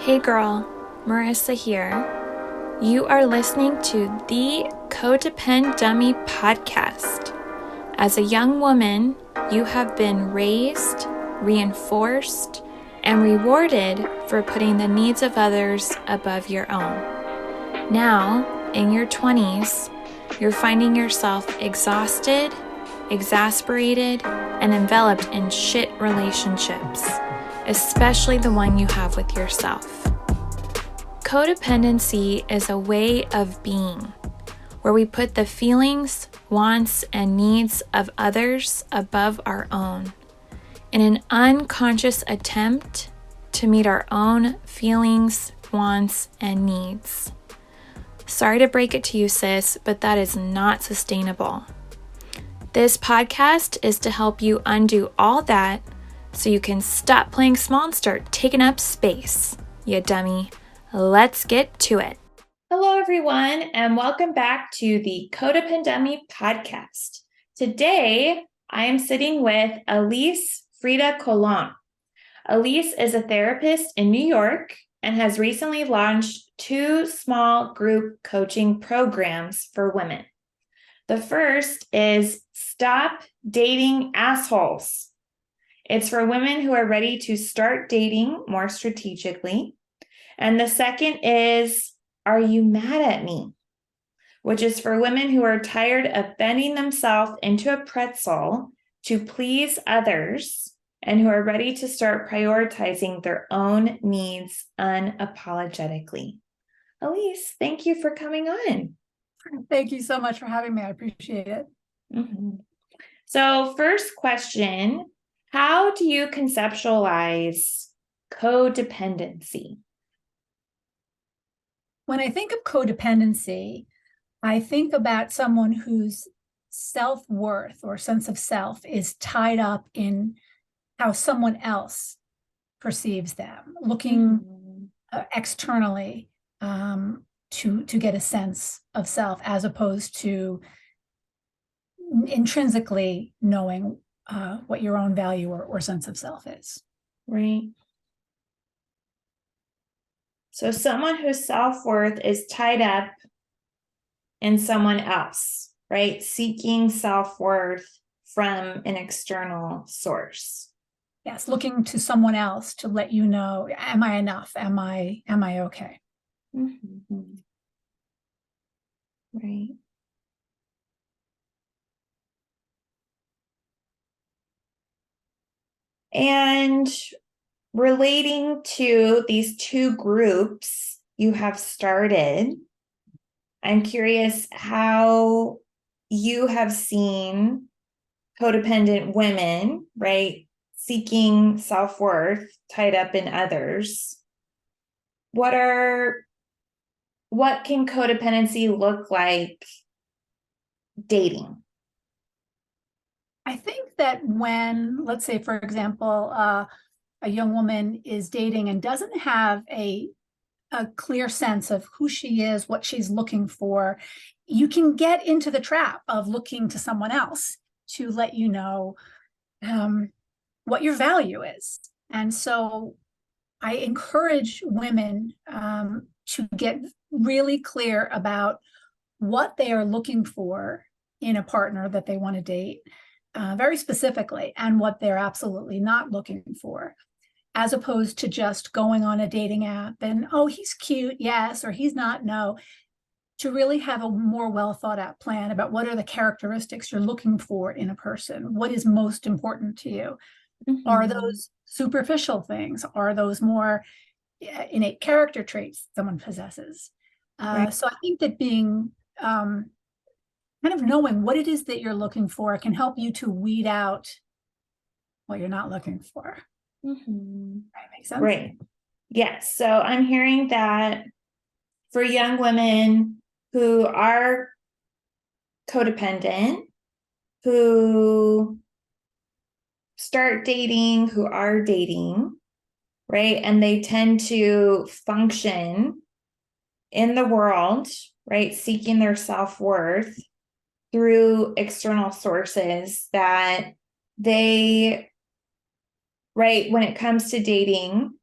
Hey girl, Marissa here. You are listening to the Codependent Dummy podcast. As a young woman, you have been raised, reinforced, and rewarded for putting the needs of others above your own. Now, in your 20s, you're finding yourself exhausted, exasperated, and enveloped in shit relationships, especially the one you have with yourself. Codependency is a way of being where we put the feelings, wants, and needs of others above our own in an unconscious attempt to meet our own feelings, wants, and needs. Sorry to break it to you, sis, but that is not sustainable. This podcast is to help you undo all that so you can stop playing small and start taking up space, you dummy. Let's get to it. Hello, everyone, and welcome back to the Codependent Dummy podcast. Today, I am sitting with Alyse Freda-Colon. Alyse is a therapist in New York and has recently launched 2 small group coaching programs for women. The first is Stop Dating Assholes. It's for women who are ready to start dating more strategically. And the second is Are You Mad at Me? Which is for women who are tired of bending themselves into a pretzel to please others and who are ready to start prioritizing their own needs unapologetically. Alyse, thank you for coming on. Thank you so much for having me. I appreciate it. Mm-hmm. So, first question, how do you conceptualize codependency? When I think of codependency, I think about someone whose self-worth or sense of self is tied up in how someone else perceives them, looking externally to get a sense of self, as opposed to intrinsically knowing what your own value or sense of self is. Right. So someone whose self-worth is tied up in someone else, right? Seeking self-worth from an external source. Yes, looking to someone else to let you know, am I enough? Am I okay? Mm-hmm. Right. And relating to these 2 groups you have started, I'm curious how you have seen codependent women, right, seeking self-worth tied up in others. What can codependency look like dating? I think that when, let's say, for example, a young woman is dating and doesn't have a clear sense of who she is, what she's looking for, you can get into the trap of looking to someone else to let you know what your value is. And so I encourage women to get really clear about what they are looking for in a partner that they want to date, very specifically, and what they're absolutely not looking for, as opposed to just going on a dating app and, oh, he's cute, yes, or he's not, no. To really have a more well thought out plan about what are the characteristics you're looking for in a person, what is most important to you. Mm-hmm. Are those superficial things? Are those more innate character traits someone possesses? Right. So I think that being kind of knowing what it is that you're looking for can help you to weed out what you're not looking for. Mm-hmm. That makes sense? Right. Yes. So I'm hearing that for young women who are codependent, who start dating, who are dating, right? And they tend to function in the world, right? Seeking their self-worth through external sources that they, right, when it comes to dating,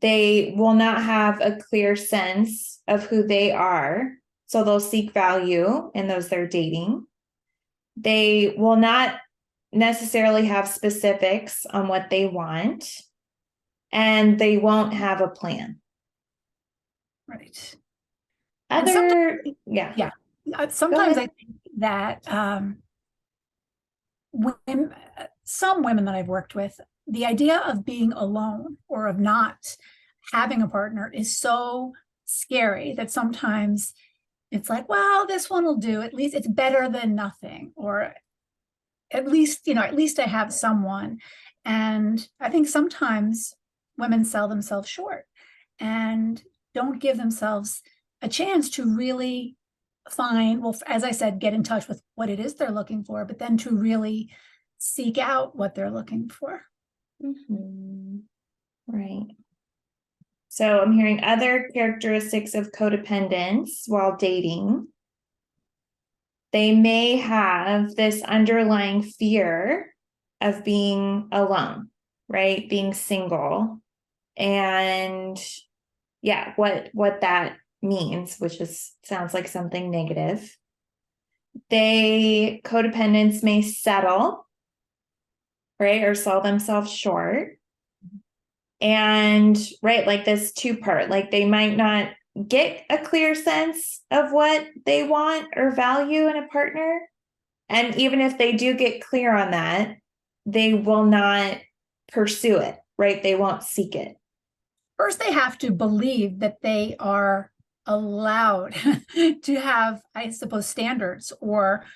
They will not have a clear sense of who they are. So they'll seek value in those they're dating. They will not necessarily have specifics on what they want, and they won't have a plan. Right. Other, Sometimes I think that some women that I've worked with, the idea of being alone or of not having a partner is so scary that sometimes it's like, well, this one will do. At least it's better than nothing, or at least I have someone. And I think sometimes women sell themselves short and don't give themselves a chance to really find, well, as I said, get in touch with what it is they're looking for, but then to really seek out what they're looking for. Mm-hmm. Right. So I'm hearing other characteristics of codependence while dating. They may have this underlying fear of being alone, right? Being single. And yeah, what that means, which sounds like something negative. Codependents may settle, right? Or sell themselves short. And right, like this two-part, like they might not get a clear sense of what they want or value in a partner. And even if they do get clear on that, they will not pursue it, right? They won't seek it. First, they have to believe that they are allowed to have, I suppose, standards or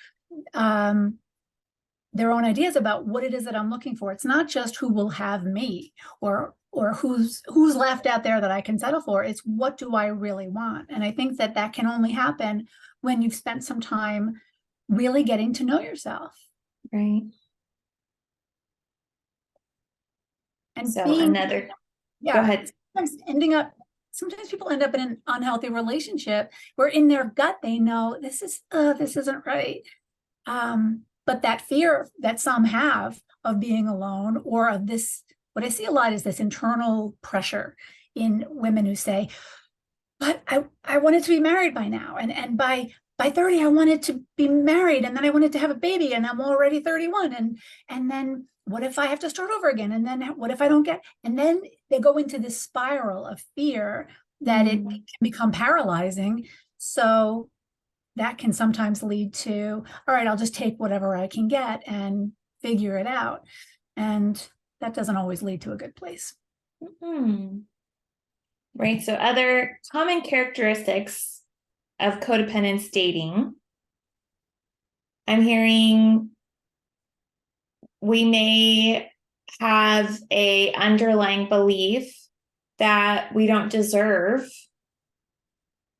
their own ideas about what it is that I'm looking for. It's not just who will have me or who's left out there that I can settle for. It's what do I really want? And I think that can only happen when you've spent some time really getting to know yourself. Right. And so being, go ahead. Sometimes people end up in an unhealthy relationship where in their gut they know this isn't right. But that fear that some have of being alone, or of this, what I see a lot is this internal pressure in women who say, but I wanted to be married by now. And by 30, I wanted to be married, and then I wanted to have a baby, and I'm already 31. And then what if I have to start over again? And then what if I don't get, and then they go into this spiral of fear that it can become paralyzing. So that can sometimes lead to, all right, I'll just take whatever I can get and figure it out. And that doesn't always lead to a good place. Mm-hmm. Right. So other common characteristics of codependence dating, I'm hearing we may have a underlying belief that we don't deserve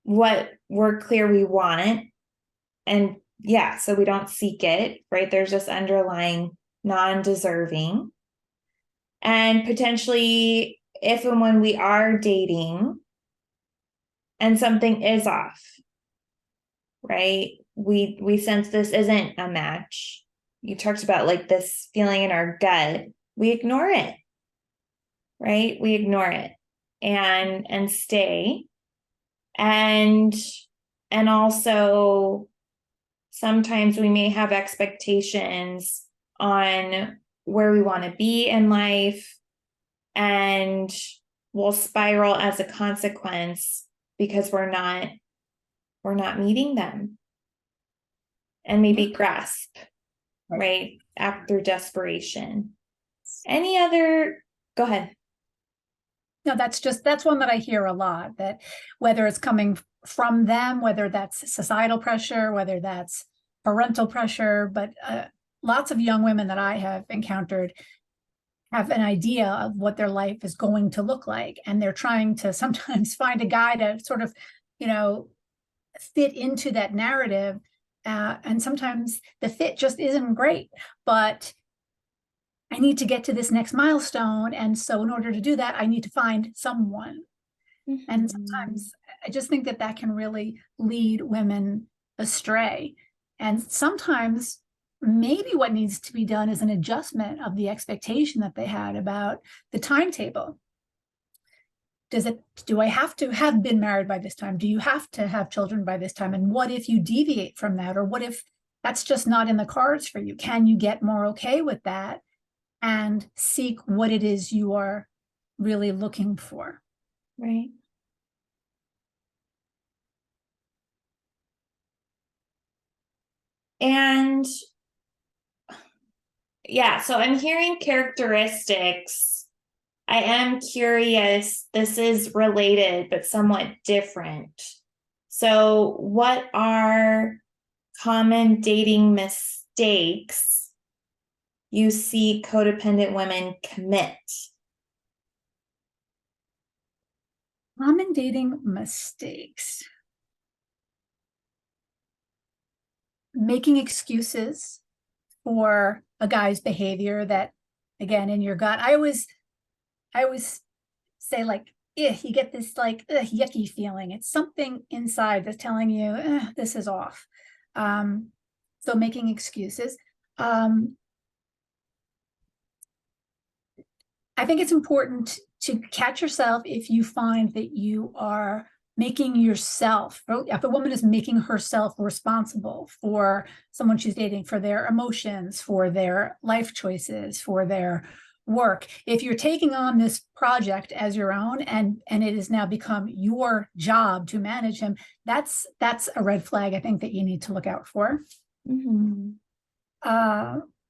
what we're clear we want. And yeah, so we don't seek it, right? There's this underlying non-deserving. And potentially, if and when we are dating and something is off, right? We sense this isn't a match. You talked about like this feeling in our gut. We ignore it, right? We ignore it and stay. And also sometimes we may have expectations on where we want to be in life, and we'll spiral as a consequence because we're not meeting them, and maybe grasp, right? Act through desperation. Any other, go ahead. No, that's one that I hear a lot, that whether it's coming from them, whether that's societal pressure, whether that's parental pressure, but lots of young women that I have encountered have an idea of what their life is going to look like. And they're trying to sometimes find a guy to sort of, fit into that narrative. And sometimes the fit just isn't great, but I need to get to this next milestone. And so in order to do that, I need to find someone. Mm-hmm. And sometimes I just think that can really lead women astray. And sometimes maybe what needs to be done is an adjustment of the expectation that they had about the timetable. do I have to have been married by this time? Do you have to have children by this time? And what if you deviate from that? Or what if that's just not in the cards for you? Can you get more okay with that and seek what it is you are really looking for? Right. And yeah, so I'm hearing characteristics. I am curious, this is related, but somewhat different. So, what are common dating mistakes you see codependent women commit? Common dating mistakes. Making excuses for a guy's behavior that, again, in your gut, I always say, like, you get this like yucky feeling. It's something inside that's telling you this is off. So making excuses. I think it's important to catch yourself if you find that you are making yourself, if a woman is making herself responsible for someone she's dating, for their emotions, for their life choices, for their work. If you're taking on this project as your own and it has now become your job to manage him, that's a red flag, I think, that you need to look out for. Mm-hmm.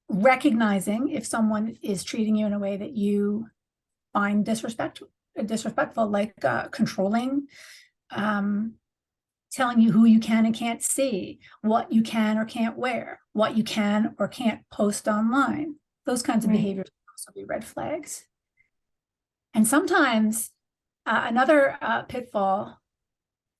Recognizing if someone is treating you in a way that you find disrespectful, like controlling, telling you who you can and can't see, what you can or can't wear, what you can or can't post online. Those kinds of behaviors can also be red flags. And sometimes another pitfall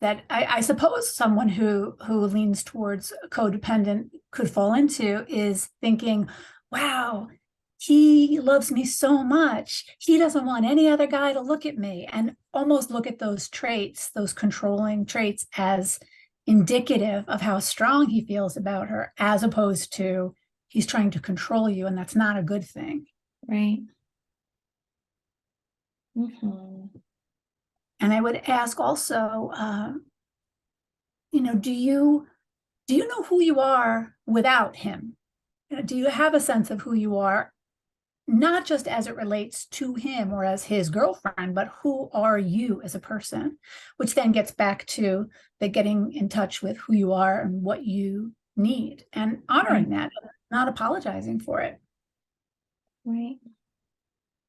that I suppose someone who leans towards codependent could fall into is thinking, wow, he loves me so much. He doesn't want any other guy to look at me, and almost look at those traits, those controlling traits, as indicative of how strong he feels about her, as opposed to he's trying to control you, and that's not a good thing. Right. Mm-hmm. And I would ask also, do you know who you are without him? Do you have a sense of who you are, not just as it relates to him or as his girlfriend, but who are you as a person? Which then gets back to the getting in touch with who you are and what you need, and honoring that, not apologizing for it. Right.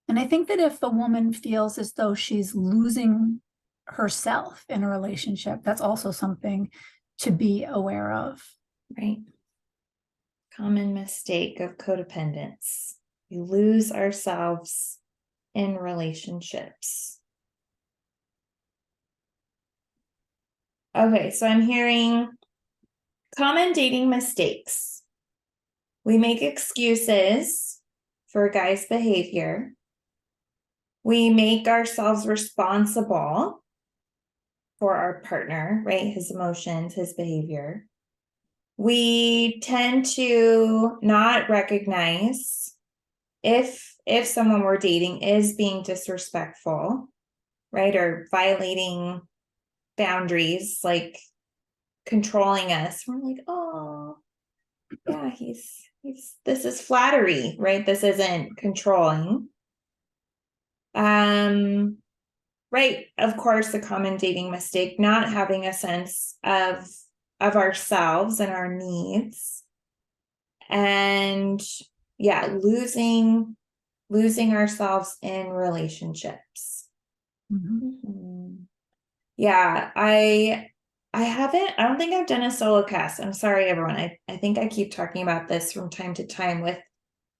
And I think that if a woman feels as though she's losing herself in a relationship, that's also something to be aware of. Right. Common mistake of codependence. We lose ourselves in relationships. Okay, so I'm hearing common dating mistakes. We make excuses for a guy's behavior. We make ourselves responsible for our partner, right? His emotions, his behavior. We tend to not recognize if someone we're dating is being disrespectful, right? Or violating boundaries, like controlling us. We're like, oh, yeah, he's this is flattery, right? This isn't controlling. Right. Of course, the common dating mistake, not having a sense of ourselves and our needs. And yeah, losing ourselves in relationships. Mm-hmm. Yeah, I don't think I've done a solo cast. I'm sorry, everyone. I think I keep talking about this from time to time with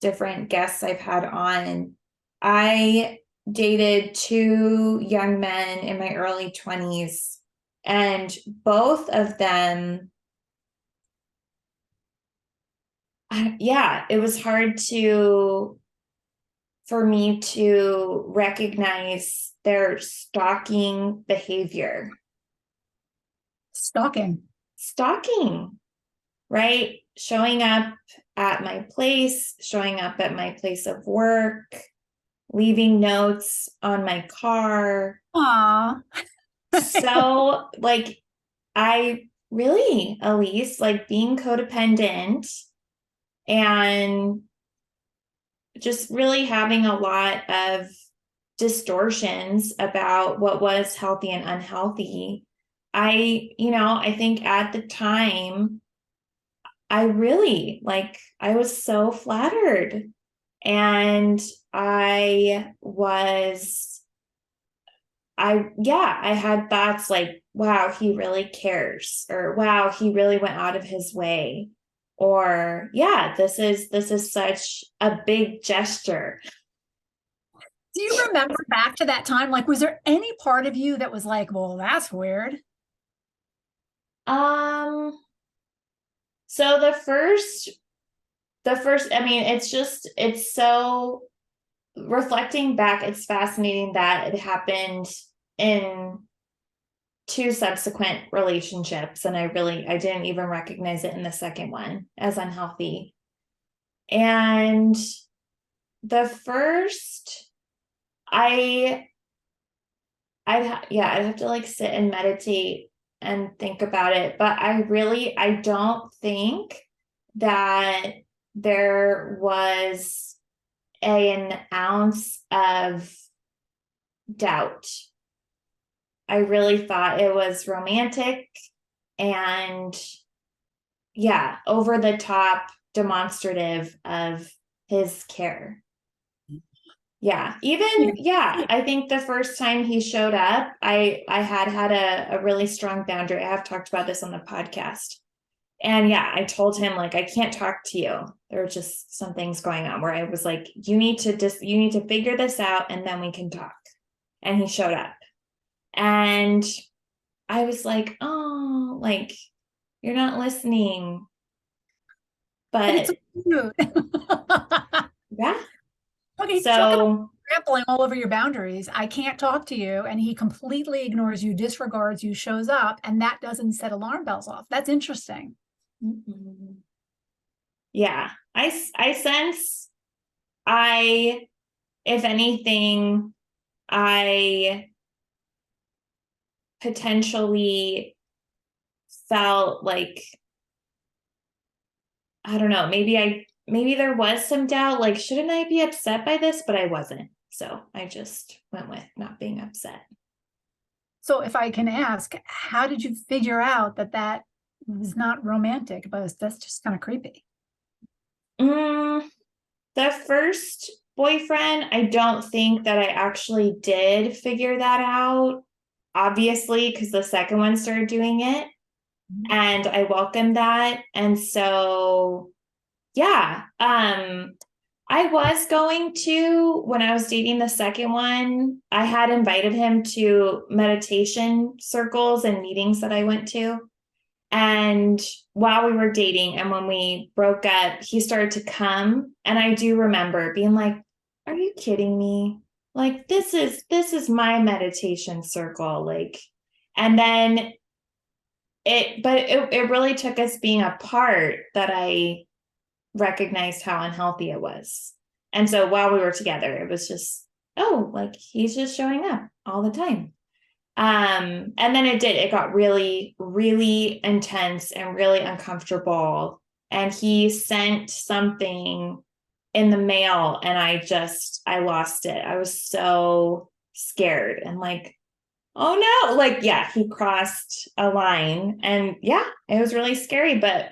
different guests I've had on. I dated two young men in my early 20s, and both of them, it was hard for me to recognize their stalking behavior. Stalking, right? Showing up at my place, showing up at my place of work, leaving notes on my car. Aw. So like, I really, Alyse, like being codependent and just really having a lot of distortions about what was healthy and unhealthy. I think at the time, I really like, I was so flattered. And I was, I had thoughts like, wow, he really cares, or wow, he really went out of his way. Or yeah, this is such a big gesture. Do you remember back to that time? Like, was there any part of you that was like, well, that's weird? Um, so the first, I mean, it's so reflecting back, it's fascinating that it happened in two subsequent relationships, and I didn't even recognize it in the second one as unhealthy. And the first, I I'd have to like sit and meditate and think about it, but I don't think that there was an ounce of doubt. I really thought it was romantic and yeah, over the top demonstrative of his care. Yeah, I think the first time he showed up, I had a really strong boundary. I have talked about this on the podcast. And yeah, I told him like, I can't talk to you. There were just some things going on where I was like, you need to figure this out and then we can talk. And he showed up. And I was like, oh, like you're not listening. But it's But cute. yeah. Okay, talk about So trampling all over your boundaries. I can't talk to you, and he completely ignores you, disregards you, shows up, and that doesn't set alarm bells off. That's interesting. yeah, I sense I, if anything, I potentially felt like, I don't know, maybe there was some doubt, like, shouldn't I be upset by this? But I wasn't. So I just went with not being upset. So, if I can ask, how did you figure out that that was not romantic, but that's just kind of creepy? Mm, the first boyfriend, I don't think that I actually did figure that out, obviously, because the second one started doing it. And I welcomed that. And so, yeah, I was going to, when I was dating the second one, I had invited him to meditation circles and meetings that I went to. And while we were dating and when we broke up, he started to come. And I do remember being like, are you kidding me? Like, this is my meditation circle. Like, and then it really took us being apart that I recognized how unhealthy it was. And so while we were together, it was just, oh, like he's just showing up all the time. And then it got really, really intense and really uncomfortable. And he sent something in the mail and I lost it. I was so scared and like, oh no, like, yeah, he crossed a line and yeah, it was really scary. But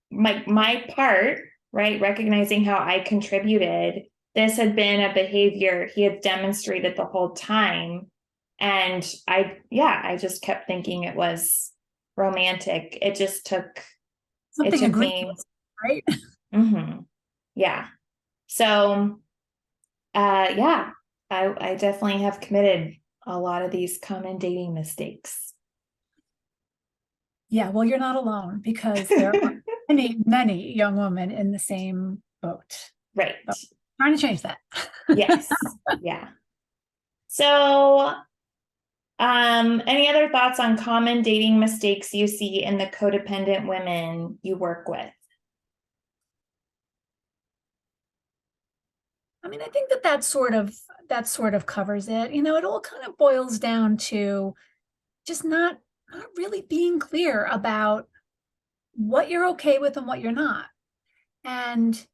my part, right, recognizing how I contributed, this had been a behavior he had demonstrated the whole time. And I just kept thinking it was romantic. It Something took agreed, me. right? Mhm. Yeah. So, yeah, I definitely have committed a lot of these common dating mistakes. Yeah, well, you're not alone because there are many, many young women in the same boat. Right. But trying to change that. Yes. Yeah. So, any other thoughts on common dating mistakes you see in the codependent women you work with? I mean, I think that sort of covers it. It all kind of boils down to just not really being clear about what you're okay with and what you're not. And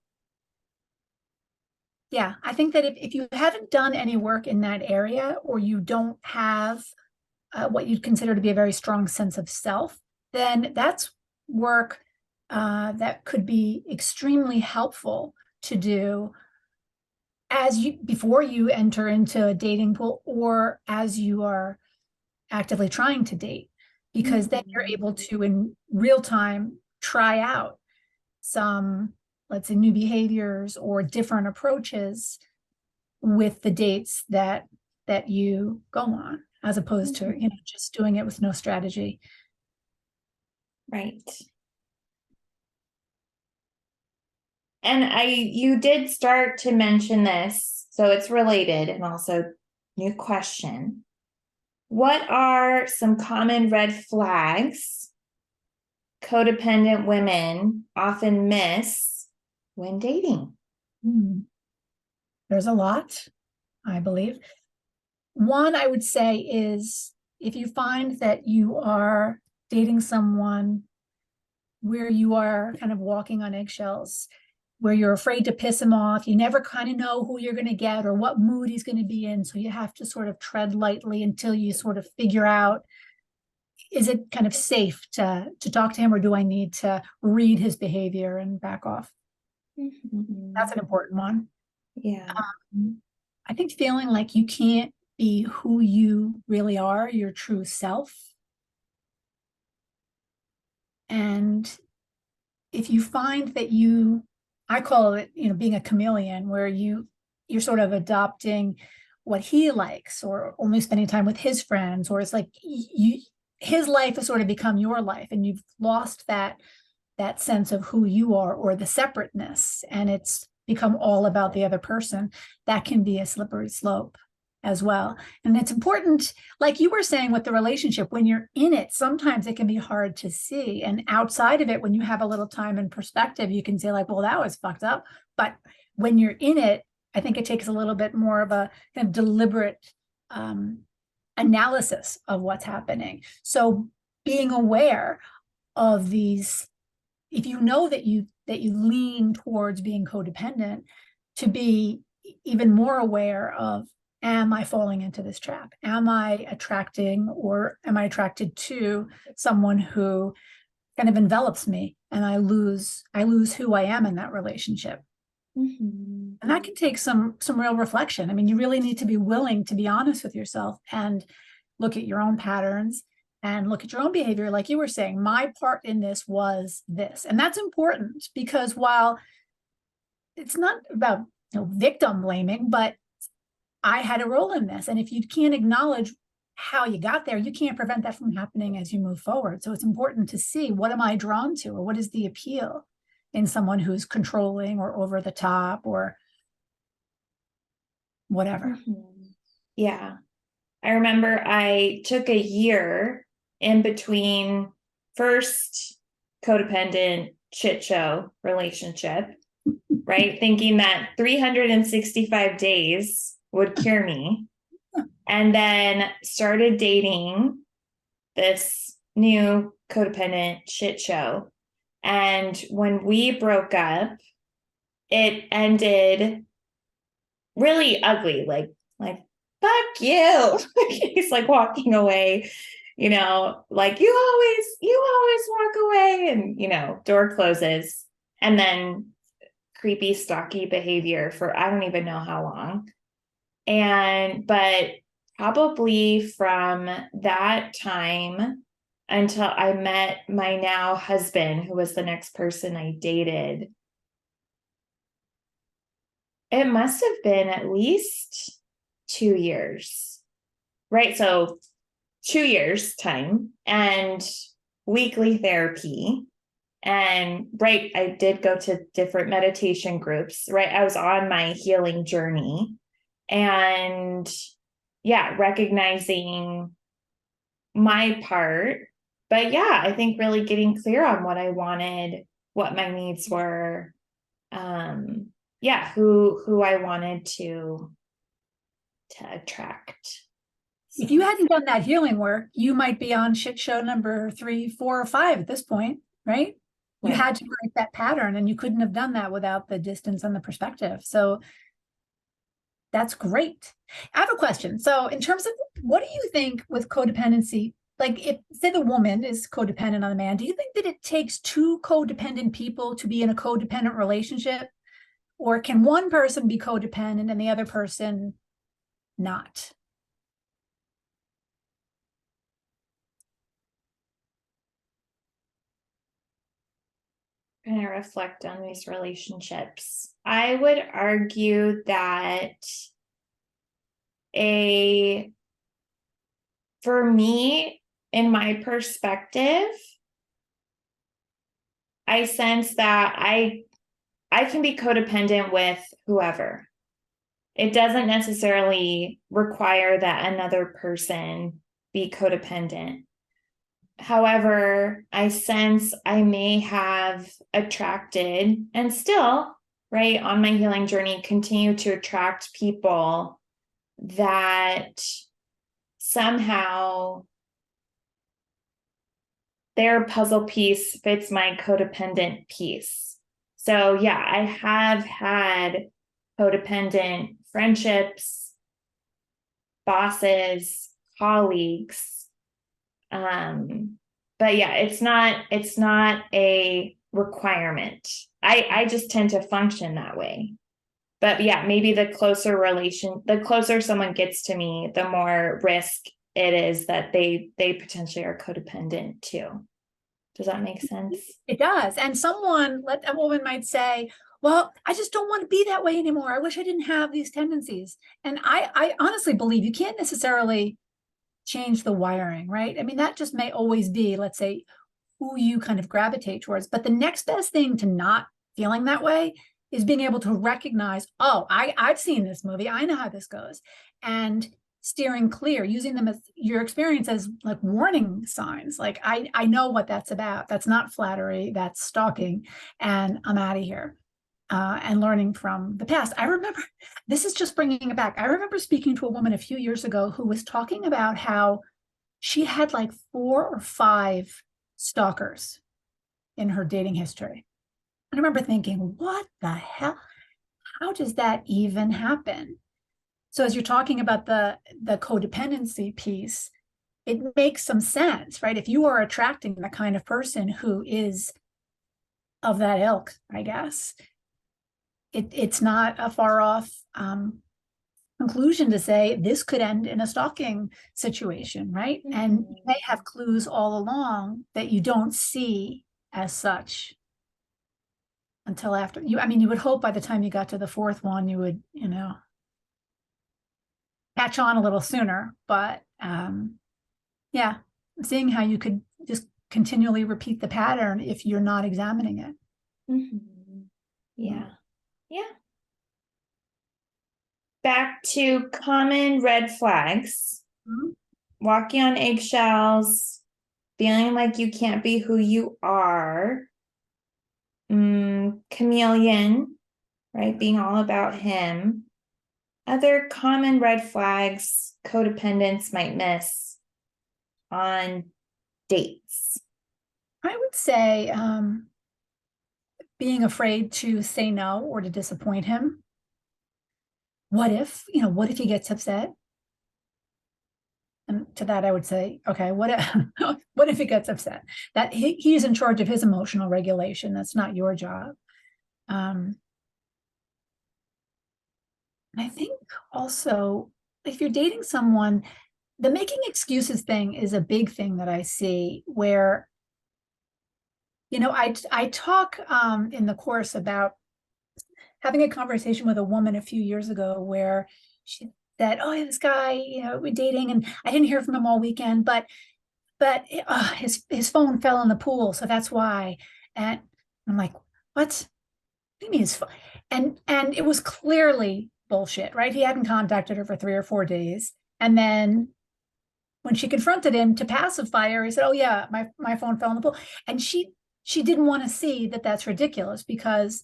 yeah, I think that if you haven't done any work in that area, or you don't have what you'd consider to be a very strong sense of self, then that's work that could be extremely helpful to do before you enter into a dating pool, or as you are actively trying to date, because then you're able to in real time try out some, let's say, new behaviors or different approaches with the dates that you go on, as opposed to just doing it with no strategy. Right. And you did start to mention this, so it's related and also new question. What are some common red flags codependent women often miss when dating? There's a lot, I believe. One, I would say, is if you find that you are dating someone where you are kind of walking on eggshells, where you're afraid to piss him off, you never kind of know who you're going to get or what mood he's going to be in. So you have to sort of tread lightly until you sort of figure out, is it kind of safe to talk to him, or do I need to read his behavior and back off? That's an important one. Yeah. I think feeling like you can't be who you really are, your true self. And if you find that I call it, being a chameleon, where you're sort of adopting what he likes, or only spending time with his friends, or it's like his life has sort of become your life, and you've lost that sense of who you are, or the separateness, and it's become all about the other person. That can be a slippery slope as well. And it's important, like you were saying with the relationship, when you're in it, sometimes it can be hard to see. And outside of it, when you have a little time and perspective, you can say like, well, that was fucked up. But when you're in it, I think it takes a little bit more of a kind of deliberate analysis of what's happening. So being aware of these, if you know that you lean towards being codependent, to be even more aware of, am I falling into this trap? Am I attracting, or am I attracted to someone who kind of envelops me, and I lose who I am in that relationship? And that can take some real reflection. I mean, you really need to be willing to be honest with yourself and look at your own patterns and look at your own behavior. Like you were saying, my part in this was this. And that's important, because while it's not about victim blaming, but I had a role in this. And if you can't acknowledge how you got there, you can't prevent that from happening as you move forward. So it's important to see, what am I drawn to, or what is the appeal in someone who's controlling or over the top or whatever. Yeah. I remember I took a year in between first codependent shit show relationship, right? Thinking that 365 days would cure me. And then started dating this new codependent shit show. And when we broke up, it ended really ugly, like fuck you. He's like walking away, like you always walk away, and door closes, and then creepy stalky behavior for I don't even know how long. But probably from that time until I met my now husband, who was the next person I dated, it must have been at least 2 years, right? So 2 years time and weekly therapy. And right, I did go to different meditation groups, right? I was on my healing journey, and yeah, recognizing my part. But yeah, I think really getting clear on what I wanted, what my needs were, yeah, who I wanted to attract. If you hadn't done that healing work, you might be on shit show number 3, 4, or 5 at this point, right? You Right. had to break that pattern, and you couldn't have done that without the distance and the perspective. So that's great. I have a question. So in terms of, what do you think with codependency? Like, if, say, the woman is codependent on the man, do you think that it takes 2 codependent people to be in a codependent relationship? Or can one person be codependent and the other person not? Kind of reflect on these relationships. I would argue that for me, in my perspective, I sense that I can be codependent with whoever. It doesn't necessarily require that another person be codependent. However, I sense I may have attracted, and still, right, on my healing journey, continue to attract people that somehow their puzzle piece fits my codependent piece. So yeah, I have had codependent friendships, bosses, colleagues. But yeah, it's not a requirement. I just tend to function that way. But yeah, maybe the closer someone gets to me, the more risk it is that they potentially are codependent too. Does that make sense? It does. And a woman might say, well, I just don't want to be that way anymore. I wish I didn't have these tendencies. And I honestly believe you can't necessarily change the wiring, right? I mean, that just may always be, let's say, who you kind of gravitate towards. But the next best thing to not feeling that way is being able to recognize, oh, I've seen this movie. I know how this goes. And steering clear, using them as your experience as like warning signs. Like, I know what that's about. That's not flattery, that's stalking, and I'm out of here. And learning from the past. I remember, this is just bringing it back. I remember speaking to a woman a few years ago who was talking about how she had like 4 or 5 stalkers in her dating history. I remember thinking, what the hell? How does that even happen? So as you're talking about the codependency piece, it makes some sense, right? If you are attracting the kind of person who is of that ilk, I guess, it's not a far off conclusion to say this could end in a stalking situation, right? Mm-hmm. And you may have clues all along that you don't see as such until after you. I mean, you would hope by the time you got to the 4th one, you would, catch on a little sooner. But yeah, seeing how you could just continually repeat the pattern if you're not examining it. Mm-hmm. Yeah. Yeah. Back to common red flags. Mm-hmm. Walking on eggshells, feeling like you can't be who you are. Chameleon, right? Being all about him. Other common red flags codependents might miss on dates. I would say being afraid to say no or to disappoint him. What if he gets upset? And to that, I would say, okay, what if he gets upset? That he's in charge of his emotional regulation. That's not your job. I think also, if you're dating someone, the making excuses thing is a big thing that I see where, I talk in the course about having a conversation with a woman a few years ago where she said, oh, this guy, we're dating and I didn't hear from him all weekend, but his phone fell in the pool. So that's why. And I'm like, what do you mean his phone? And it was clearly bullshit, right? He hadn't contacted her for 3 or 4 days. And then when she confronted him to pacify her, he said, oh yeah, my phone fell in the pool. And she didn't want to see that that's ridiculous because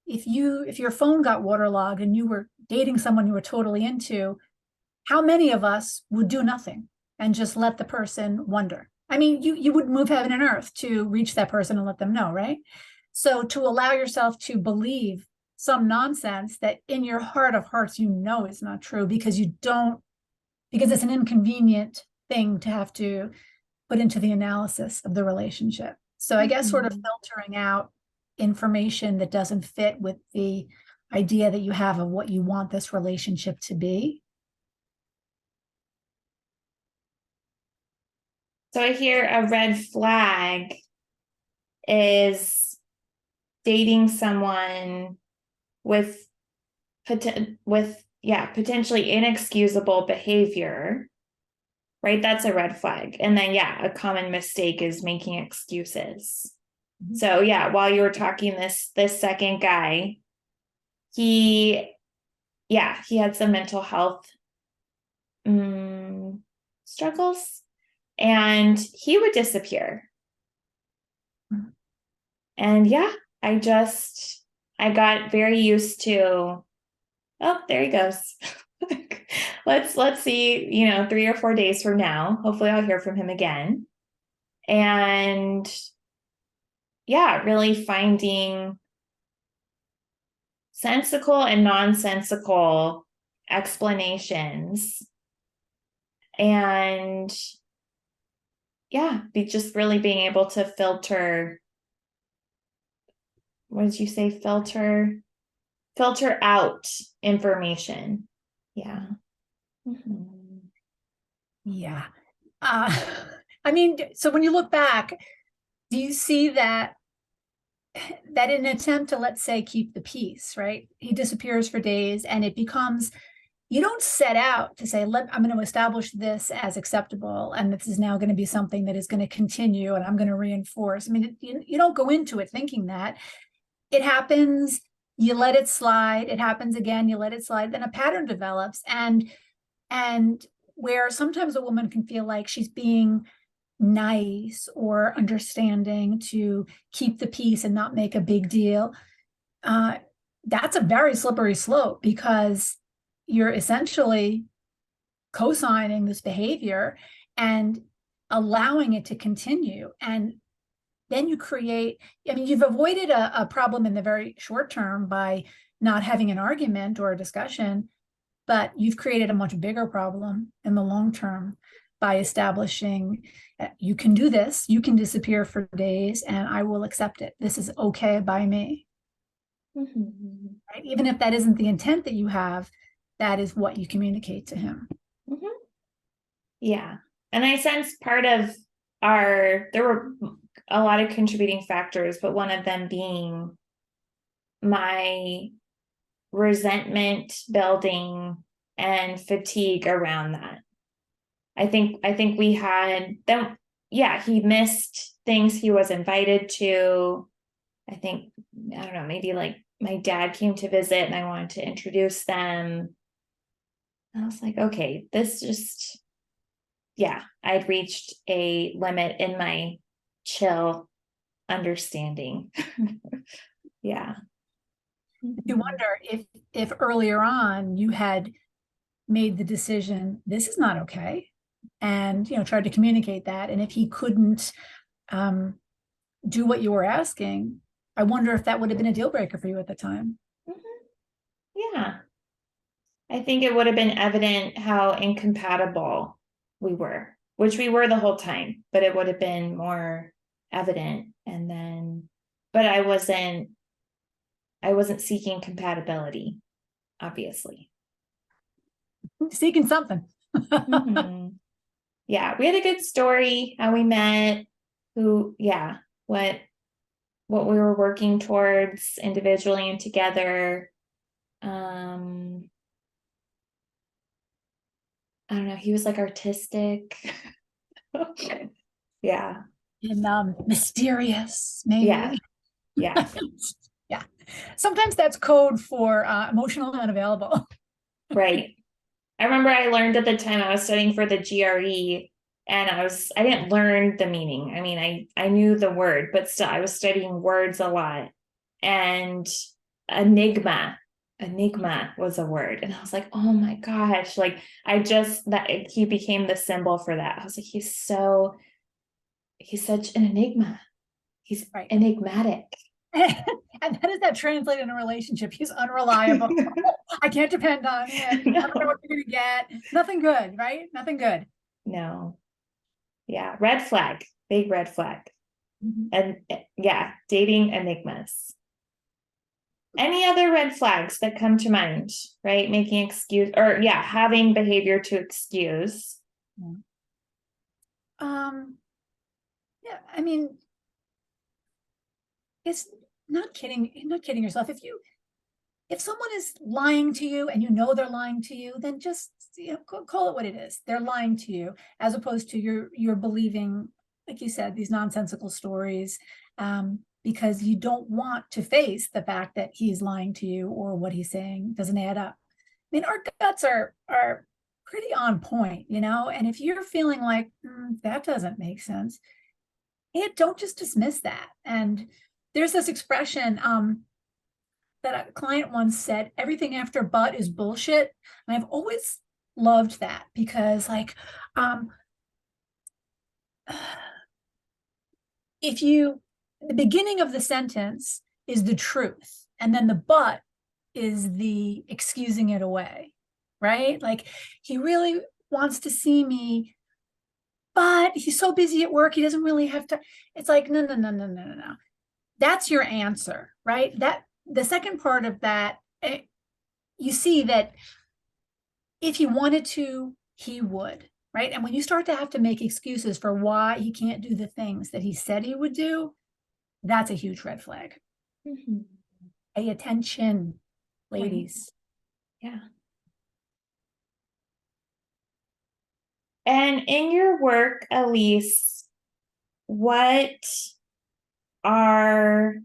if your phone got waterlogged and you were dating someone you were totally into, how many of us would do nothing and just let the person wonder? I mean, you would move heaven and earth to reach that person and let them know, right? So to allow yourself to believe some nonsense that in your heart of hearts, you know, is not true because because it's an inconvenient thing to have to put into the analysis of the relationship. So I guess sort of filtering out information that doesn't fit with the idea that you have of what you want this relationship to be. So I hear a red flag is dating someone with potentially inexcusable behavior, right? That's a red flag. And then a common mistake is making excuses. Mm-hmm. So while you were talking, this second guy, he had some mental health struggles, and he would disappear. Mm-hmm. And I got very used to, oh, there he goes. let's see, 3 or 4 days from now, hopefully I'll hear from him again. And really finding sensical and nonsensical explanations, and just really being able to filter. What did you say? Filter out information. Yeah. Mm-hmm. Yeah. I mean, so when you look back, do you see that in an attempt to, let's say, keep the peace, right? He disappears for days and it becomes, you don't set out to say, I'm going to establish this as acceptable, and this is now going to be something that is going to continue and I'm going to reinforce. I mean, you don't go into it thinking that. It happens, you let it slide, it happens again, you let it slide, then a pattern develops. And where sometimes a woman can feel like she's being nice or understanding to keep the peace and not make a big deal, that's a very slippery slope, because you're essentially co-signing this behavior and allowing it to continue. And then you create, you've avoided a problem in the very short term by not having an argument or a discussion, but you've created a much bigger problem in the long term by establishing, you can do this, you can disappear for days and I will accept it. This is okay by me. Mm-hmm. Right? Even if that isn't the intent that you have, that is what you communicate to him. Mm-hmm. Yeah. And I sense part of there were a lot of contributing factors, but one of them being my resentment building and fatigue around that. I think we had them. Yeah, he missed things he was invited to. I think, I don't know, maybe like my dad came to visit and I wanted to introduce them. I was like, okay, this just, I'd reached a limit in my chill understanding. Yeah. You wonder if earlier on you had made the decision, this is not okay, and tried to communicate that, and if he couldn't do what you were asking, I wonder if that would have been a deal breaker for you at the time. Mm-hmm. Yeah, I think it would have been evident how incompatible we were, which we were the whole time, but it would have been more evident. And then, but I wasn't seeking compatibility, obviously. Seeking something. Mm-hmm. Yeah, we had a good story, how we met, what we were working towards individually and together. I don't know, he was like artistic. Yeah. And mysterious, maybe. Yeah. Yeah. Sometimes that's code for emotionally unavailable. Right. I remember I learned at the time I was studying for the GRE, and I didn't learn the meaning. I mean, I knew the word, but still I was studying words a lot. And enigma was a word. And I was like, oh my gosh, like he became the symbol for that. I was like, he's such an enigma. He's Right. enigmatic. And how does that translate in a relationship? He's unreliable. I can't depend on him. No. I don't know what you're gonna get. Nothing good, right? Nothing good. No. Yeah. Red flag. Big red flag. Mm-hmm. And yeah, dating enigmas. Any other red flags that come to mind, right? Making excuse or having behavior to excuse. Yeah, I mean, it's not kidding yourself. If someone is lying to you and you know they're lying to you, then just call it what it is. They're lying to you, as opposed to you're believing, like you said, these nonsensical stories, because you don't want to face the fact that he's lying to you or what he's saying doesn't add up. I mean, our guts are pretty on point, and if you're feeling like that doesn't make sense, don't just dismiss that. And there's this expression that a client once said, everything after but is bullshit. And I've always loved that because the beginning of the sentence is the truth, and then the but is the excusing it away, right? Like, he really wants to see me, but he's so busy at work, he doesn't really have to. It's like, no. That's your answer, right? That the second part of that, you see that if he wanted to, he would, right? And when you start to have to make excuses for why he can't do the things that he said he would do, that's a huge red flag. Mm-hmm. Pay attention, ladies. Right. Yeah. And in your work, Alyse, what are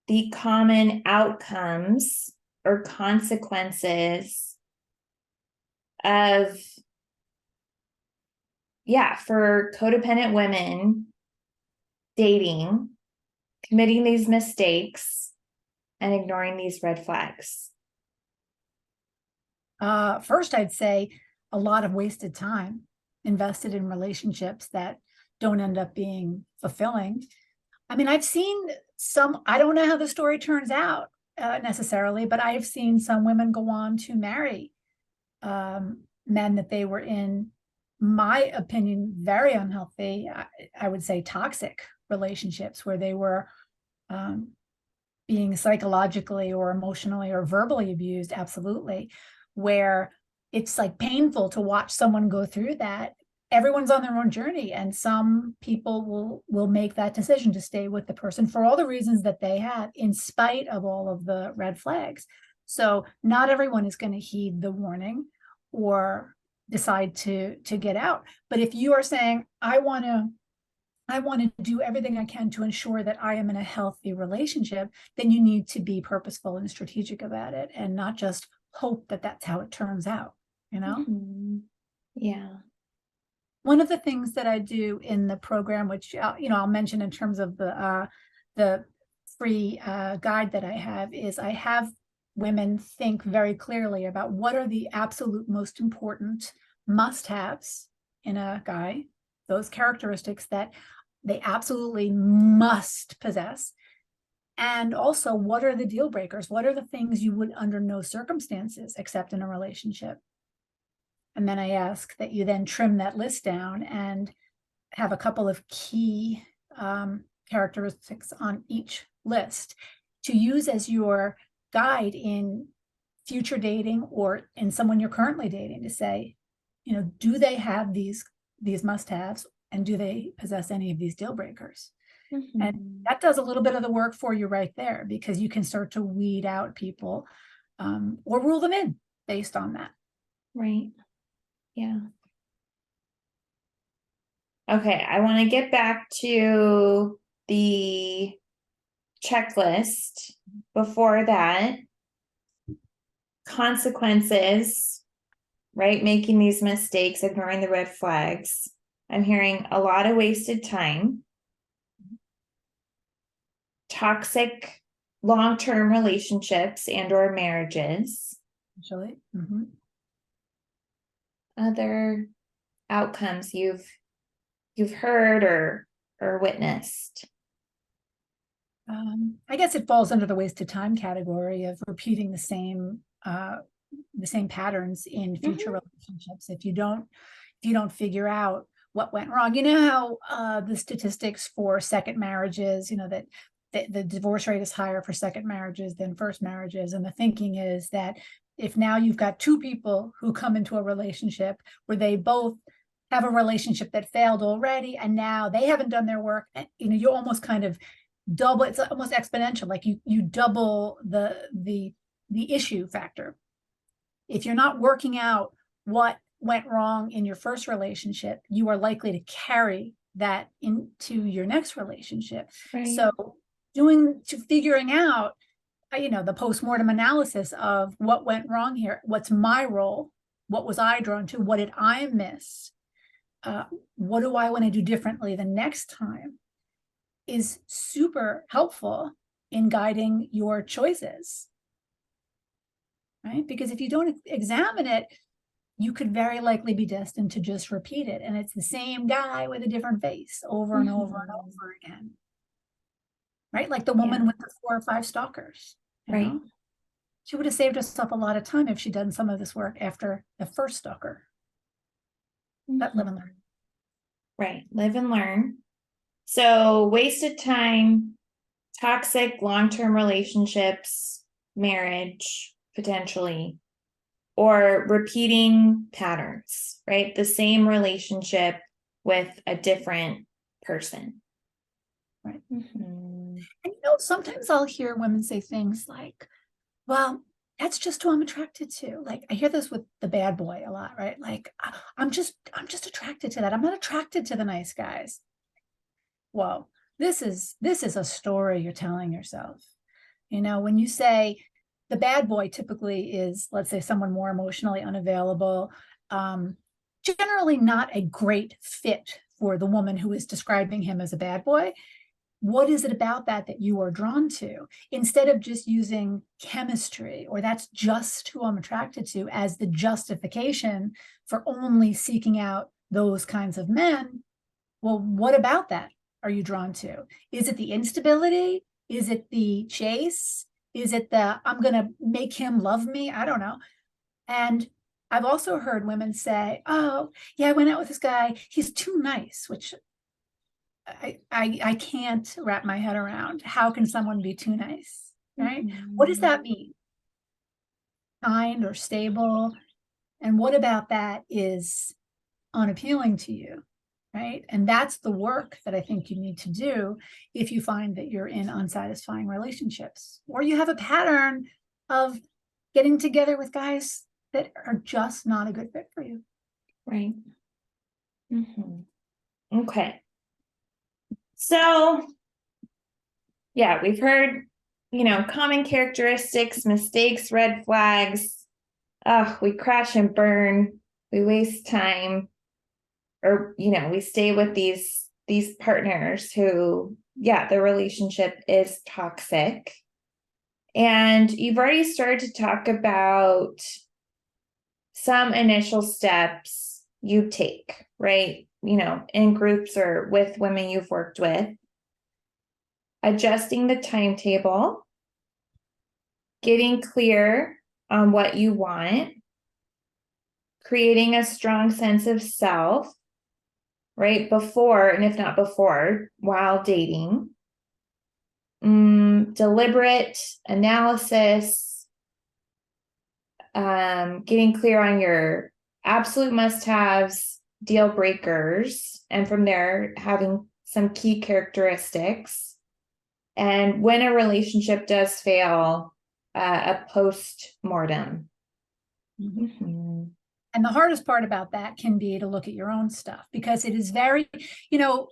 the common outcomes or consequences of, for codependent women dating, committing these mistakes, and ignoring these red flags? First, I'd say a lot of wasted time invested in relationships that don't end up being fulfilling. I mean, I've seen some, I don't know how the story turns out necessarily, but I have seen some women go on to marry men that they were, in my opinion, very unhealthy, I would say toxic relationships, where they were being psychologically or emotionally or verbally abused, absolutely, where it's like painful to watch someone go through that. Everyone's on their own journey, and some people will make that decision to stay with the person for all the reasons that they have, in spite of all of the red flags. So not everyone is going to heed the warning or decide to get out. But if you are saying, I want to do everything I can to ensure that I am in a healthy relationship, then you need to be purposeful and strategic about it, and not just hope that that's how it turns out, Mm-hmm. Yeah. One of the things that I do in the program, which I'll mention in terms of the free guide that I have, is I have women think very clearly about what are the absolute most important must-haves in a guy, those characteristics that they absolutely must possess, and also what are the deal breakers, what are the things you would under no circumstances accept in a relationship. And then I ask that you then trim that list down and have a couple of key characteristics on each list to use as your guide in future dating or in someone you're currently dating, to say, do they have these must-haves, and do they possess any of these deal breakers? Mm-hmm. And that does a little bit of the work for you right there, because you can start to weed out people or rule them in based on that. Right. Yeah. Okay, I want to get back to the checklist. Before that, consequences, right? Making these mistakes, ignoring the red flags. I'm hearing a lot of wasted time, toxic long-term relationships and or marriages. Actually. Other outcomes you've heard or witnessed? I guess it falls under the wasted time category of repeating the same patterns in future relationships. If you don't figure out what went wrong, you know how the statistics for second marriages, you know, that the divorce rate is higher for second marriages than first marriages. And the thinking is that if now you've got two people who come into a relationship where they both have a relationship that failed already, and now they haven't done their work, you know, you almost kind of double, it's almost exponential, like you double the issue factor. If you're not working out what went wrong in your first relationship, you are likely to carry that into your next relationship. Right. So figuring out, you know, the postmortem analysis of what went wrong here, what's my role, what was I drawn to, what did I miss, what do I want to do differently the next time, is super helpful in guiding your choices, right? Because if you don't examine it, you could very likely be destined to just repeat it. And it's the same guy with a different face over and over and over again. Right? Like the woman with the 4 or 5 stalkers. You know? She would have saved herself a lot of time if she'd done some of this work after the first stalker. But live and learn. Right. Live and learn. So wasted time, toxic long-term relationships, marriage, potentially, or repeating patterns, right? The same relationship with a different person. Right. And you know, sometimes I'll hear women say things like, well, that's just who I'm attracted to. Like I hear this with the bad boy a lot, right? Like I'm just attracted to that. I'm not attracted to the nice guys. Well, this is a story you're telling yourself. You know, when you say the bad boy typically is, let's say, someone more emotionally unavailable, generally not a great fit for the woman who is describing him as a bad boy. What is it about that you are drawn to? Instead of just using chemistry or that's just who I'm attracted to as the justification for only seeking out those kinds of men, well, what about that are you drawn to? Is it the instability? Is it the chase? Is it the, I'm going to make him love me? I don't know. And I've also heard women say, oh, yeah, I went out with this guy. He's too nice, which I can't wrap my head around. How can someone be too nice, right? What does that mean? Kind or stable? And what about that is unappealing to you, right? And that's the work that I think you need to do if you find that you're in unsatisfying relationships, or you have a pattern of getting together with guys that are just not a good fit for you. Right. Okay. So, yeah, we've heard, you know, common characteristics, mistakes, red flags. We crash and burn. We waste time, or, you know, we stay with these partners who, yeah, the relationship is toxic. And you've already started to talk about some initial steps you take, right? You know, in groups or with women you've worked with. Adjusting the timetable, getting clear on what you want, creating a strong sense of self, right? Before, and if not before, while dating, deliberate analysis, getting clear on your absolute must-haves, deal breakers, and from there, having some key characteristics. And when a relationship does fail, a post-mortem. And the hardest part about that can be to look at your own stuff, because it is very, you know,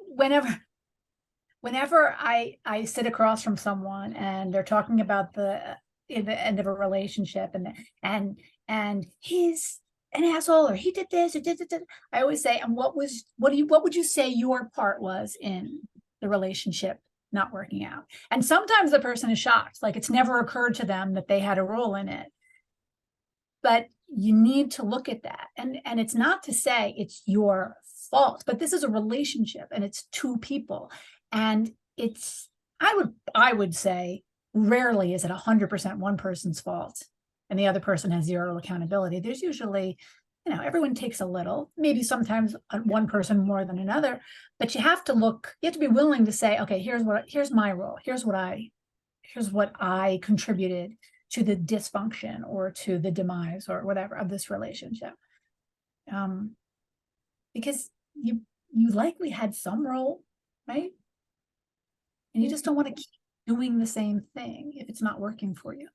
whenever I sit across from someone and they're talking about the end of a relationship and he's an asshole, or he did this or did that, I always say, and what would you say your part was in the relationship not working out. And sometimes the person is shocked, like it's never occurred to them that they had a role in it. But you need to look at that. And it's not to say it's your fault, but this is a relationship and it's two people. And it's, I would say rarely is it 100% one person's fault and the other person has zero accountability. There's usually, everyone takes a little, maybe sometimes one person more than another, but you have to be willing to say, okay, here's my role. Here's what I contributed to the dysfunction or to the demise or whatever of this relationship. Because you likely had some role, right? And you just don't want to keep doing the same thing if it's not working for you.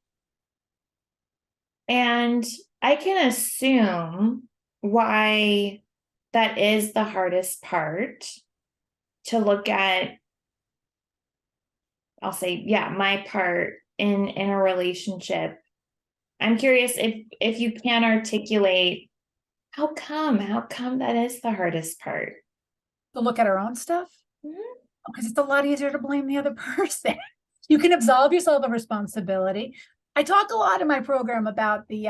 And I can assume why that is the hardest part to look at. I'll say, yeah, my part in a relationship. I'm curious if you can articulate how come that is the hardest part. To look at our own stuff, Mm-hmm. Because it's a lot easier to blame the other person. You can absolve yourself of responsibility. I talk a lot in my program about the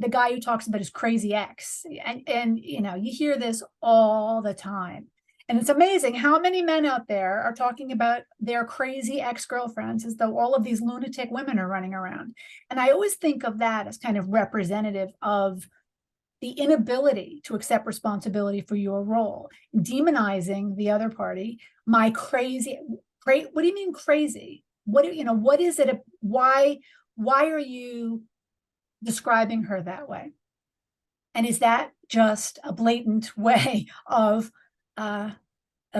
guy who talks about his crazy ex, and you hear this all the time. And it's amazing how many men out there are talking about their crazy ex-girlfriends as though all of these lunatic women are running around. And I always think of that as kind of representative of the inability to accept responsibility for your role, demonizing the other party. What do you mean crazy? What is it? Why are you describing her that way? And is that just a blatant way of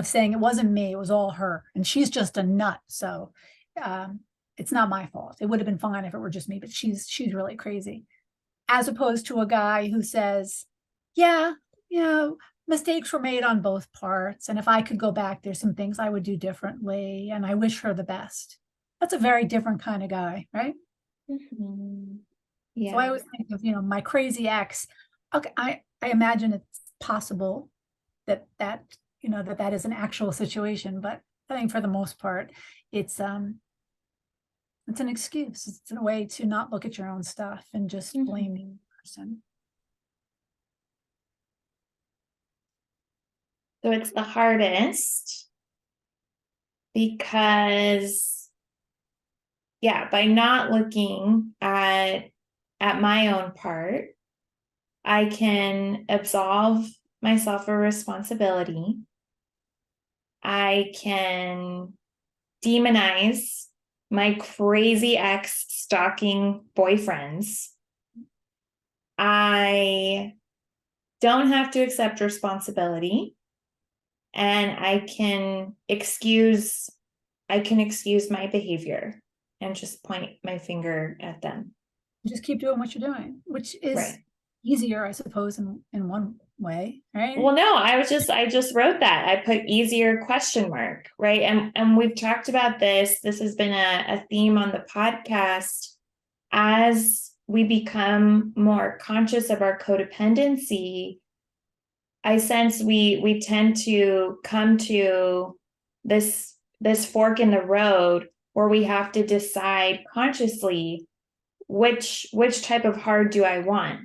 saying it wasn't me, it was all her, and she's just a nut, so it's not my fault. It would have been fine if it were just me, but she's really crazy. As opposed to a guy who says, yeah, mistakes were made on both parts, and if I could go back, there's some things I would do differently, and I wish her the best. That's a very different kind of guy, right? Mm-hmm. Yeah. So I always think of, my crazy ex. Okay, I imagine it's possible that is an actual situation, but I think for the most part, it's an excuse. It's a way to not look at your own stuff and just blame the person. So it's the hardest because, by not looking at my own part, I can absolve myself of responsibility. I can demonize my crazy ex stalking boyfriends. I don't have to accept responsibility, and I can excuse my behavior and just point my finger at them. Just keep doing what you're doing, which is right. Easier, I suppose, in one way, right? Well, no, I just wrote that. I put easier ? Right. And we've talked about this. This has been a theme on the podcast. As we become more conscious of our codependency, I sense we tend to come to this fork in the road where we have to decide consciously which type of hard do I want?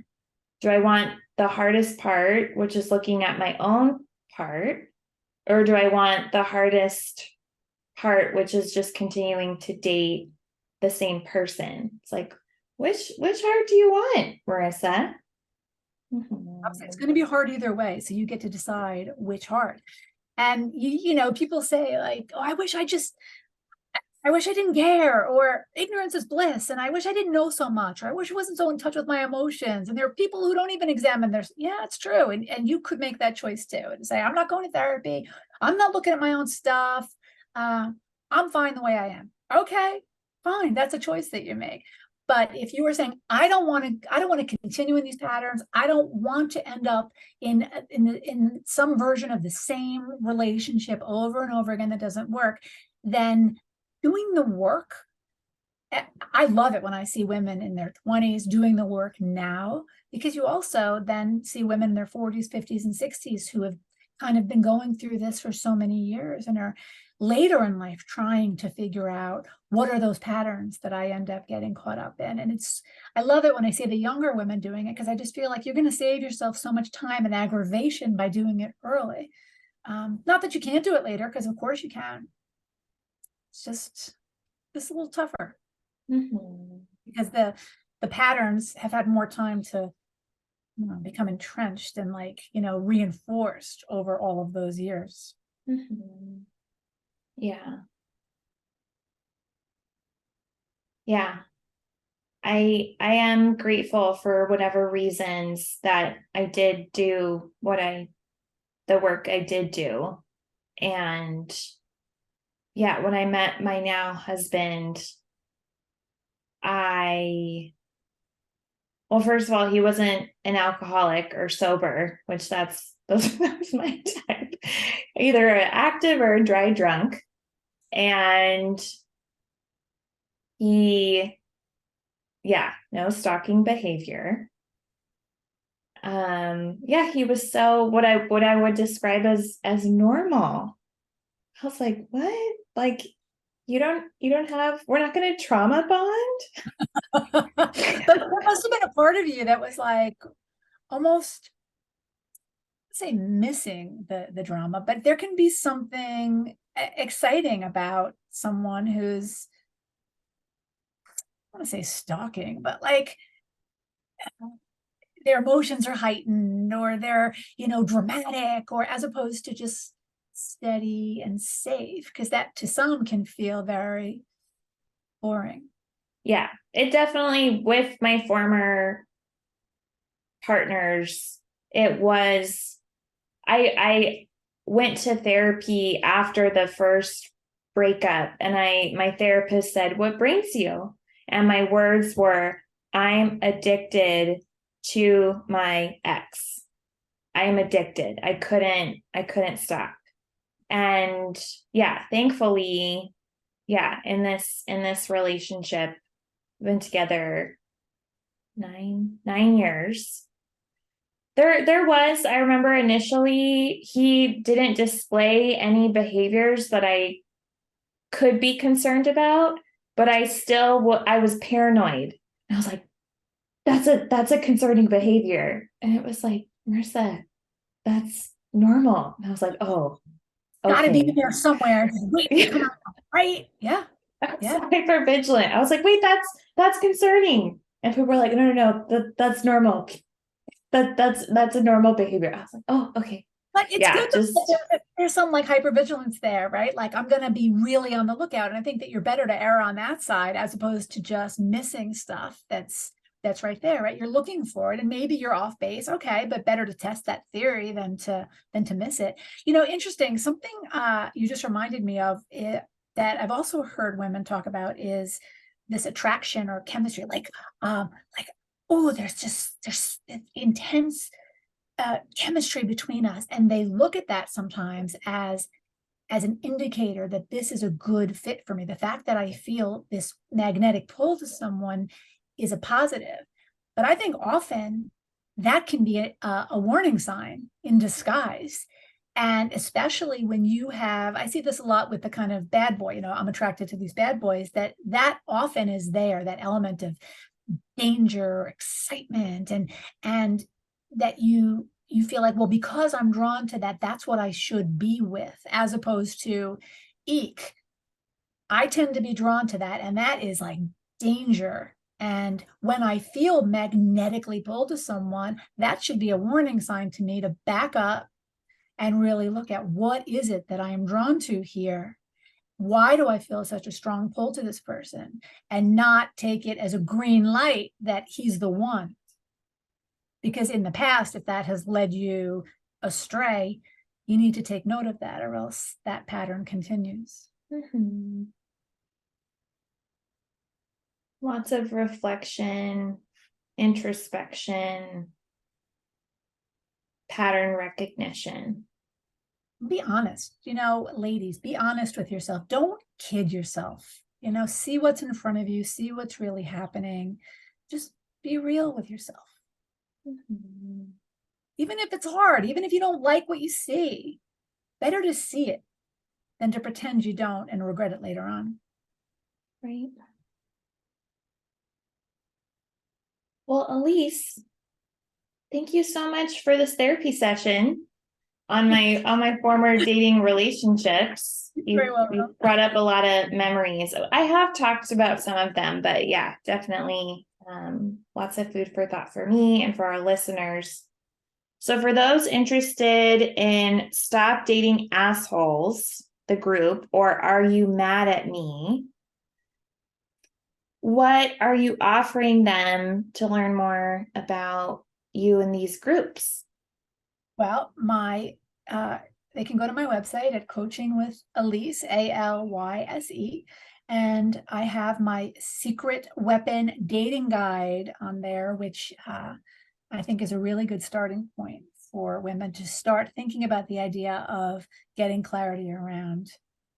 Do I want the hardest part, which is looking at my own part, or do I want the hardest part, which is just continuing to date the same person? It's like, which heart do you want, Marissa? It's going to be hard either way, so you get to decide which heart. And people say like, oh, I wish I didn't care, or ignorance is bliss, and I wish I didn't know so much, or I wish I wasn't so in touch with my emotions. And there are people who don't even examine it's true. And you could make that choice too and say, I'm not going to therapy. I'm not looking at my own stuff. I'm fine the way I am. Okay, fine. That's a choice that you make. But if you were saying, I don't want to continue in these patterns, I don't want to end up in some version of the same relationship over and over again that doesn't work, then doing the work, I love it when I see women in their 20s doing the work now, because you also then see women in their 40s, 50s, and 60s who have kind of been going through this for so many years and are later in life trying to figure out what are those patterns that I end up getting caught up in. And I love it when I see the younger women doing it, because I just feel like you're going to save yourself so much time and aggravation by doing it early. Not that you can't do it later, because of course you can. It's just a little tougher because the patterns have had more time to become entrenched and reinforced over all of those years. Yeah. Yeah. I am grateful for whatever reasons that I did do the work I did do. And yeah, when I met my now husband, well, first of all, he wasn't an alcoholic or sober, which that was my type, either an active or a dry drunk. And no stalking behavior. He was so what I would describe as normal. I was like, what? Like, you don't have, we're not going to trauma bond? But there must have been a part of you that was like almost, say, missing the drama, but there can be something exciting about someone who's, I want to say stalking, but like their emotions are heightened, or they're, dramatic, or as opposed to just steady and safe, because that to some can feel very boring. Yeah, it definitely, with my former partners, it was, I went to therapy after the first breakup, and my therapist said, "What brings you?" And my words were, "I'm addicted to my ex. I am addicted. I couldn't stop." And yeah, thankfully, in this relationship, been together 9 years. There was, I remember initially, he didn't display any behaviors that I could be concerned about, but I was paranoid. I was like, that's a concerning behavior. And it was like, Marissa, that's normal. And I was like, oh, okay. Gotta be in there somewhere. Wait, come on, right? Yeah. Yeah. Hypervigilant. I was like, wait, that's concerning. And people were like, no, that's normal. That's a normal behavior. I was like, oh, okay. But it's good there's some like hypervigilance there, right? Like, I'm going to be really on the lookout. And I think that you're better to err on that side as opposed to just missing stuff that's right there, right? You're looking for it and maybe you're off base. Okay, but better to test that theory than to miss it. Interesting. Something you just reminded me of that I've also heard women talk about is this attraction or chemistry, oh, there's intense chemistry between us, and they look at that sometimes as an indicator that this is a good fit for me. The fact that I feel this magnetic pull to someone is a positive, but I think often that can be a warning sign in disguise. And especially when I see this a lot with the kind of bad boy, I'm attracted to these bad boys, that often is there, that element of danger, excitement, and that you feel like, well, because I'm drawn to that, that's what I should be with, as opposed to, eek, I tend to be drawn to that, and that is like danger. And when I feel magnetically pulled to someone, that should be a warning sign to me to back up and really look at, what is it that I am drawn to here? Why do I feel such a strong pull to this person? And not take it as a green light that he's the one. Because in the past, if that has led you astray, you need to take note of that, or else that pattern continues. Lots of reflection, introspection, pattern recognition. Be honest, ladies, be honest with yourself. Don't kid yourself. See what's in front of you, see what's really happening. Just be real with yourself. even if it's hard, even if you don't like what you see, better to see it than to pretend you don't and regret it later on. Right. Well, Alyse, thank you so much for this therapy session on my former dating relationships. Very well. You brought up a lot of memories. I have talked about some of them, but yeah, definitely lots of food for thought for me and for our listeners. So for those interested in Stop Dating Assholes, the group, or Are You Mad at Me? What are you offering them to learn more about you and these groups? Well, they can go to my website at Coaching with Alyse, Alyse, and I have my secret weapon dating guide on there, which I think is a really good starting point for women to start thinking about the idea of getting clarity around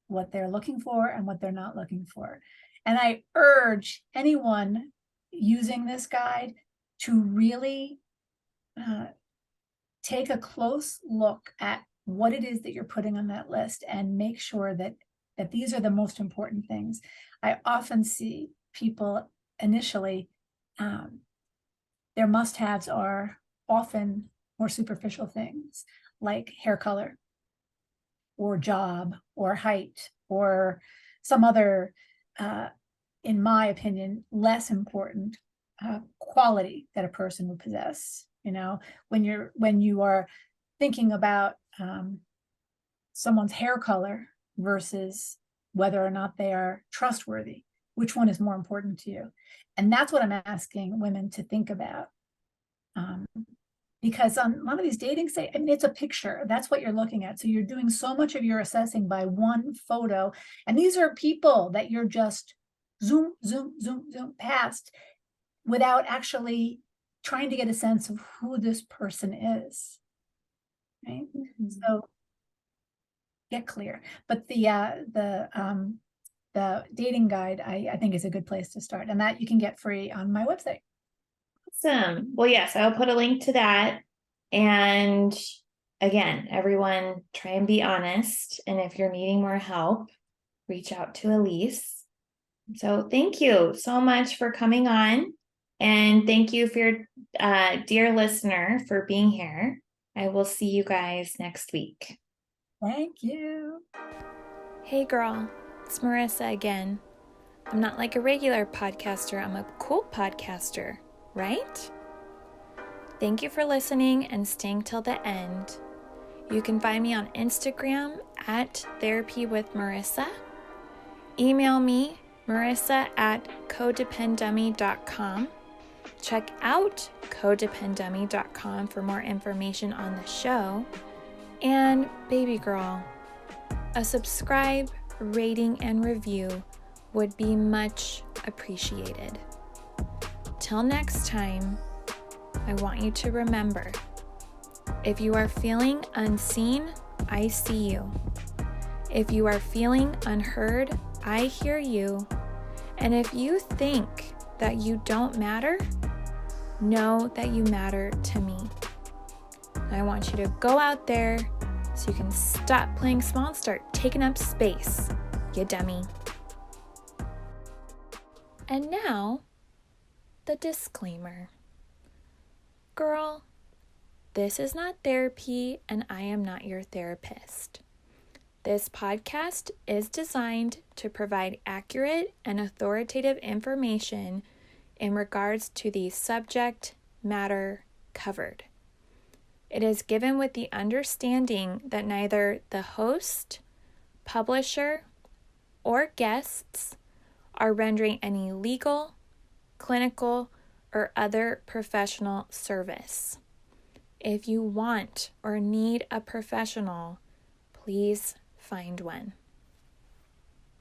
what they're looking for and what they're not looking for. And I urge anyone using this guide to really take a close look at what it is that you're putting on that list and make sure that these are the most important things. I often see people initially, their must-haves are often more superficial things like hair color or job or height or some other, in my opinion, less important quality that a person would possess. When you are thinking about someone's hair color versus whether or not they are trustworthy, which one is more important to you? And that's what I'm asking women to think about. Because on a lot of these dating sites, it's a picture. That's what you're looking at. So you're doing so much of your assessing by one photo. And these are people that you're just zoom past without actually trying to get a sense of who this person is. Right? Mm-hmm. So get clear. But the dating guide, I think, is a good place to start, and that you can get free on my website. Awesome. Well, yes, I'll put a link to that. And again, everyone, try and be honest. And if you're needing more help, reach out to Alyse. So thank you so much for coming on. And thank you for your dear listener for being here. I will see you guys next week. Thank you. Hey girl, it's Marissa again. I'm not like a regular podcaster, I'm a cool podcaster, right? Thank you for listening and staying till the end. You can find me on Instagram at Therapy with Marissa. Email me, marissa@codependummy.com. Check out codependummy.com for more information on the show. And baby girl, a subscribe, rating, and review would be much appreciated. Till next time, I want you to remember, if you are feeling unseen, I see you. If you are feeling unheard, I hear you. And if you think that you don't matter, know that you matter to me. I want you to go out there so you can stop playing small and start taking up space, you dummy. And now, the disclaimer. Girl, this is not therapy and I am not your therapist. This podcast is designed to provide accurate and authoritative information in regards to the subject matter covered. It is given with the understanding that neither the host, publisher, or guests are rendering any legal, clinical, or other professional service. If you want or need a professional, please find one.